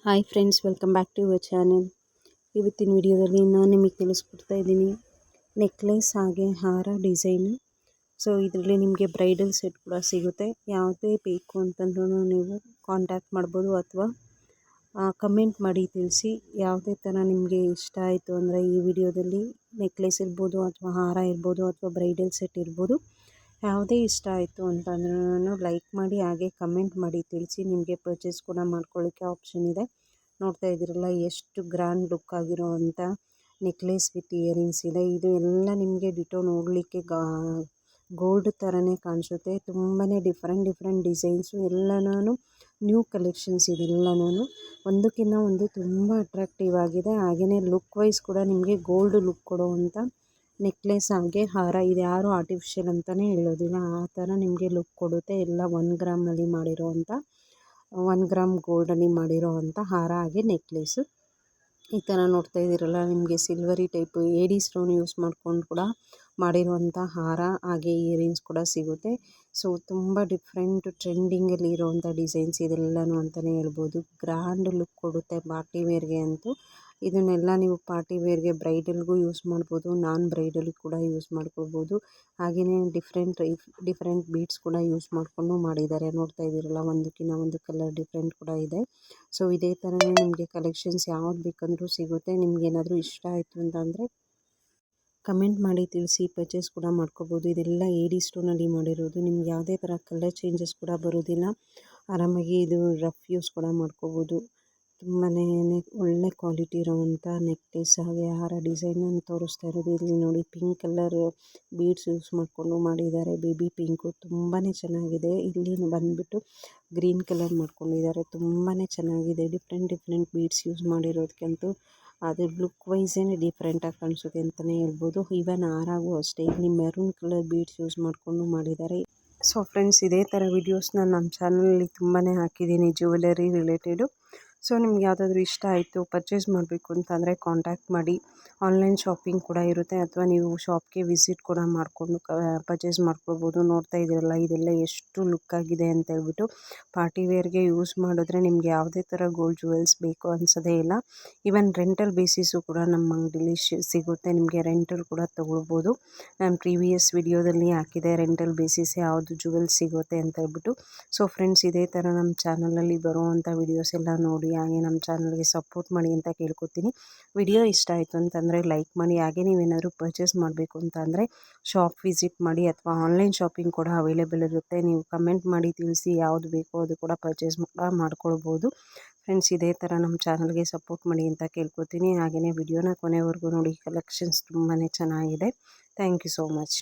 Hi friends, welcome back to your channel. ಇವತ್ತಿನ ವಿಡಿಯೋದಲ್ಲಿ ನಾನು ನಿಮಗೆ ತಿಳಿಸ್ಕೊಡ್ತಾ ಇದ್ದೀನಿ ನೆಕ್ಲೆಸ್ ಹಾಗೆ ಹಾರ ಡಿಸೈನು. ಸೊ ಇದರಲ್ಲಿ ನಿಮಗೆ ಬ್ರೈಡಲ್ ಸೆಟ್ ಕೂಡ ಸಿಗುತ್ತೆ. ಯಾವುದೇ ಬೇಕು ಅಂತಂದ್ರೂ ನೀವು ಕಾಂಟ್ಯಾಕ್ಟ್ ಮಾಡ್ಬೋದು ಅಥವಾ ಕಮೆಂಟ್ ಮಾಡಿ ತಿಳಿಸಿ. ಯಾವುದೇ ಥರ ನಿಮಗೆ ಇಷ್ಟ ಆಯಿತು ಅಂದರೆ ಈ ವಿಡಿಯೋದಲ್ಲಿ ನೆಕ್ಲೆಸ್ ಇರ್ಬೋದು ಅಥವಾ ಹಾರ ಇರ್ಬೋದು ಅಥವಾ ಬ್ರೈಡಲ್ ಸೆಟ್ ಇರ್ಬೋದು, ಯಾವುದೇ ಇಷ್ಟ ಆಯಿತು ಅಂತಂದ್ರೂ ಲೈಕ್ ಮಾಡಿ ಹಾಗೆ ಕಮೆಂಟ್ ಮಾಡಿ ತಿಳಿಸಿ. ನಿಮಗೆ ಪರ್ಚೇಸ್ ಕೂಡ ಮಾಡ್ಕೊಳ್ಳೋಕ್ಕೆ ಆಪ್ಷನ್ ಇದೆ. ನೋಡ್ತಾ ಇದ್ದೀರಲ್ಲ ಎಷ್ಟು ಗ್ರ್ಯಾಂಡ್ ಲುಕ್ ಆಗಿರೋವಂಥ ನೆಕ್ಲೆಸ್ ವಿತ್ ಇಯರಿಂಗ್ಸ್ ಇದೆ. ಇದು ಎಲ್ಲ ನಿಮಗೆ ಡಿಟೋ ನೋಡಲಿಕ್ಕೆ ಗೋಲ್ಡ್ ಥರನೇ ಕಾಣಿಸುತ್ತೆ. ತುಂಬಾ ಡಿಫ್ರೆಂಟ್ ಡಿಸೈನ್ಸು ಎಲ್ಲನೂ ನ್ಯೂ ಕಲೆಕ್ಷನ್ಸ್ ಇದೆಲ್ಲನೂ ಒಂದಕ್ಕಿಂತ ಒಂದು ತುಂಬ ಅಟ್ರಾಕ್ಟಿವ್ ಆಗಿದೆ. ಹಾಗೆಯೇ ಲುಕ್ ವೈಸ್ ಕೂಡ ನಿಮಗೆ ಗೋಲ್ಡ್ ಲುಕ್ ಕೊಡುವಂಥ ನೆಕ್ಲೆಸ್ ಹಾಗೆ ಹಾರ. ಇದು ಯಾರು ಆರ್ಟಿಫಿಷಿಯಲ್ ಅಂತಲೇ ಹೇಳೋದಿಲ್ಲ, ಆ ಥರ ನಿಮಗೆ ಲುಕ್ ಕೊಡುತ್ತೆ. ಎಲ್ಲ 1 ಗ್ರಾಮಲ್ಲಿ ಮಾಡಿರೋವಂಥ 1 ಗ್ರಾಮ್ ಗೋಲ್ಡಲ್ಲಿ ಮಾಡಿರೋವಂಥ ಹಾರ ಹಾಗೆ ನೆಕ್ಲೆಸ್ಸು. ಈ ಥರ ನೋಡ್ತಾ ಇದ್ದೀರಲ್ಲ, ನಿಮಗೆ ಸಿಲ್ವರಿ ಟೈಪು ಏಡಿ ಸ್ಟೋನ್ ಯೂಸ್ ಮಾಡ್ಕೊಂಡು ಕೂಡ ಮಾಡಿರುವಂಥ ಹಾರ ಹಾಗೆ ಇಯರಿಂಗ್ಸ್ ಕೂಡ ಸಿಗುತ್ತೆ. ಸೊ ತುಂಬ ಡಿಫ್ರೆಂಟ್ ಟ್ರೆಂಡಿಂಗಲ್ಲಿ ಇರೋವಂಥ ಡಿಸೈನ್ಸ್ ಇದೆಲ್ಲನೂ ಅಂತಲೇ ಹೇಳ್ಬೋದು. ಗ್ರ್ಯಾಂಡ್ ಲುಕ್ ಕೊಡುತ್ತೆ ಪಾರ್ಟಿ ವೇರ್ಗೆ ಅಂತೂ. ಇದನ್ನೆಲ್ಲ ನೀವು ಪಾರ್ಟಿ ವೇರ್ಗೆ ಬ್ರೈಡಲ್ಗೂ ಯೂಸ್ ಮಾಡ್ಬೋದು, ನಾನ್ ಬ್ರೈಡಲ್ಗೆ ಕೂಡ ಯೂಸ್ ಮಾಡ್ಕೊಳ್ಬೋದು. ಹಾಗೆಯೇ ಡಿಫ್ರೆಂಟ್ ಬೀಡ್ಸ್ ಕೂಡ ಯೂಸ್ ಮಾಡಿಕೊಂಡು ಮಾಡಿದ್ದಾರೆ. ನೋಡ್ತಾ ಇದ್ದೀರಲ್ಲ, ಒಂದಕ್ಕಿಂತ ಒಂದು ಕಲರ್ ಡಿಫ್ರೆಂಟ್ ಕೂಡ ಇದೆ. ಸೊ ಇದೇ ಥರನೇ ನಿಮಗೆ ಕಲೆಕ್ಷನ್ಸ್ ಯಾವ್ದು ಬೇಕಂದ್ರೂ ಸಿಗುತ್ತೆ. ನಿಮಗೇನಾದರೂ ಇಷ್ಟ ಆಯಿತು ಅಂತಂದರೆ ಕಮೆಂಟ್ ಮಾಡಿ ತಿಳಿಸಿ, ಪರ್ಚೇಸ್ ಕೂಡ ಮಾಡ್ಕೋಬೋದು. ಇದೆಲ್ಲ ಏಡಿ ಸ್ಟೋನಲ್ಲಿ ಮಾಡಿರೋದು. ನಿಮ್ಗೆ ಯಾವುದೇ ಥರ ಕಲರ್ ಚೇಂಜಸ್ ಕೂಡ ಬರೋದಿಲ್ಲ. ಆರಾಮಾಗಿ ಇದು ರಫ್ ಯೂಸ್ ಕೂಡ ಮಾಡ್ಕೋಬೋದು. ತುಂಬಾ ಒಳ್ಳೆ ಕ್ವಾಲಿಟಿ ಇರೋವಂಥ ನೆಕ್ಲೆಸ್ ಹಾಗೆ ಹಾರ ಡಿಸೈನ್ ನಾನು ತೋರಿಸ್ತಾ ಇರೋದು. ಇಲ್ಲಿ ನೋಡಿ, ಪಿಂಕ್ ಕಲರ್ ಬೀಡ್ಸ್ ಯೂಸ್ ಮಾಡಿಕೊಂಡು ಮಾಡಿದ್ದಾರೆ. ಬೇಬಿ ಪಿಂಕು ತುಂಬಾ ಚೆನ್ನಾಗಿದೆ. ಇಲ್ಲಿ ಬಂದುಬಿಟ್ಟು ಗ್ರೀನ್ ಕಲರ್ ಮಾಡ್ಕೊಂಡಿದ್ದಾರೆ. ತುಂಬಾ ಚೆನ್ನಾಗಿದೆ. ಡಿಫ್ರೆಂಟ್ ಬೀಡ್ಸ್ ಯೂಸ್ ಮಾಡಿರೋದಕ್ಕಂತೂ ಅದು ಲುಕ್ ವೈಸೇ ಡಿಫ್ರೆಂಟಾಗಿ ಕಾಣಿಸುತ್ತೆ ಅಂತಲೇ ಹೇಳ್ಬೋದು. ಈವನ್ ಹಾರಾಗೂ ಅಷ್ಟೇ, ಇಲ್ಲಿ ಮೆರೂನ್ ಕಲರ್ ಬೀಡ್ಸ್ ಯೂಸ್ ಮಾಡಿಕೊಂಡು ಮಾಡಿದ್ದಾರೆ. ಸೊ ಫ್ರೆಂಡ್ಸ್, ಇದೇ ಥರ ವೀಡಿಯೋಸ್ನ ನಮ್ಮ ಚಾನಲಲ್ಲಿ ತುಂಬಾ ಹಾಕಿದ್ದೀನಿ, ಜ್ಯುವೆಲರಿ ರಿಲೇಟೆಡು. ಸೊ ನಿಮ್ಗೆ ಯಾವುದಾದ್ರೂ ಇಷ್ಟ ಆಯಿತು, ಪರ್ಚೇಸ್ ಮಾಡಬೇಕು ಅಂತಂದರೆ ಕಾಂಟ್ಯಾಕ್ಟ್ ಮಾಡಿ. ಆನ್ಲೈನ್ ಶಾಪಿಂಗ್ ಕೂಡ ಇರುತ್ತೆ, ಅಥವಾ ನೀವು ಶಾಪ್ಗೆ ವಿಸಿಟ್ ಕೂಡ ಮಾಡಿಕೊಂಡು ಪರ್ಚೇಸ್ ಮಾಡ್ಕೊಳ್ಬೋದು. ನೋಡ್ತಾ ಇದ್ದೀರಲ್ಲ, ಇದೆಲ್ಲ ಎಷ್ಟು ಲುಕ್ ಆಗಿದೆ ಅಂತ ಹೇಳ್ಬಿಟ್ಟು. ಪಾರ್ಟಿ ವೇರ್ಗೆ ಯೂಸ್ ಮಾಡಿದ್ರೆ ನಿಮ್ಗೆ ಯಾವುದೇ ಥರ ಗೋಲ್ಡ್ ಜುವೆಲ್ಸ್ ಬೇಕು ಅನಿಸೋದೇ ಇಲ್ಲ. ಈವನ್ ರೆಂಟಲ್ ಬೇಸಿಸು ಕೂಡ ನಮ್ಮ ಅಂಗಡಿಲಿ ಸಿಗುತ್ತೆ. ನಿಮಗೆ ರೆಂಟಲ್ ಕೂಡ ತೊಗೊಳ್ಬೋದು. ನಾನು ಪ್ರೀವಿಯಸ್ ವಿಡಿಯೋದಲ್ಲಿ ಹಾಕಿದೆ ರೆಂಟಲ್ ಬೇಸಿಸ್ ಯಾವುದು ಜುವೆಲ್ಸ್ ಸಿಗುತ್ತೆ ಅಂತ ಹೇಳ್ಬಿಟ್ಟು. ಸೊ ಫ್ರೆಂಡ್ಸ್, ಇದೇ ಥರ ನಮ್ಮ ಚಾನಲಲ್ಲಿ ಬರುವಂಥ ವಿಡಿಯೋಸ್ ಎಲ್ಲ ನೋಡಿ ಹಾಗೆ ನಮ್ಮ ಚಾನಲ್ಗೆ ಸಪೋರ್ಟ್ ಮಾಡಿ ಅಂತ ಕೇಳ್ಕೊತೀನಿ. ವಿಡಿಯೋ ಇಷ್ಟ ಆಯಿತು ಅಂತಂದರೆ ಲೈಕ್ ಮಾಡಿ. ಹಾಗೆ ನೀವೇನಾದರೂ ಪರ್ಚೇಸ್ ಮಾಡಬೇಕು ಅಂತ ಅಂದರೆ ಶಾಪ್ ವಿಸಿಟ್ ಮಾಡಿ, ಅಥವಾ ಆನ್ಲೈನ್ ಶಾಪಿಂಗ್ ಕೂಡ ಅವೈಲೇಬಲ್ ಇರುತ್ತೆ. ನೀವು ಕಮೆಂಟ್ ಮಾಡಿ ತಿಳಿಸಿ, ಯಾವುದು ಬೇಕೋ ಅದು ಕೂಡ ಪರ್ಚೇಸ್ ಮಾಡ್ಕೊಳ್ಬೋದು. ಫ್ರೆಂಡ್ಸ್, ಇದೇ ಥರ ನಮ್ಮ ಚಾನಲ್ಗೆ ಸಪೋರ್ಟ್ ಮಾಡಿ ಅಂತ ಕೇಳ್ಕೊತೀನಿ. ಹಾಗೆಯೇ ವಿಡಿಯೋನ ಕೊನೆವರೆಗೂ ನೋಡಿ, ಕಲೆಕ್ಷನ್ಸ್ ತುಂಬಾ ಚೆನ್ನಾಗಿದೆ. Thank you so much.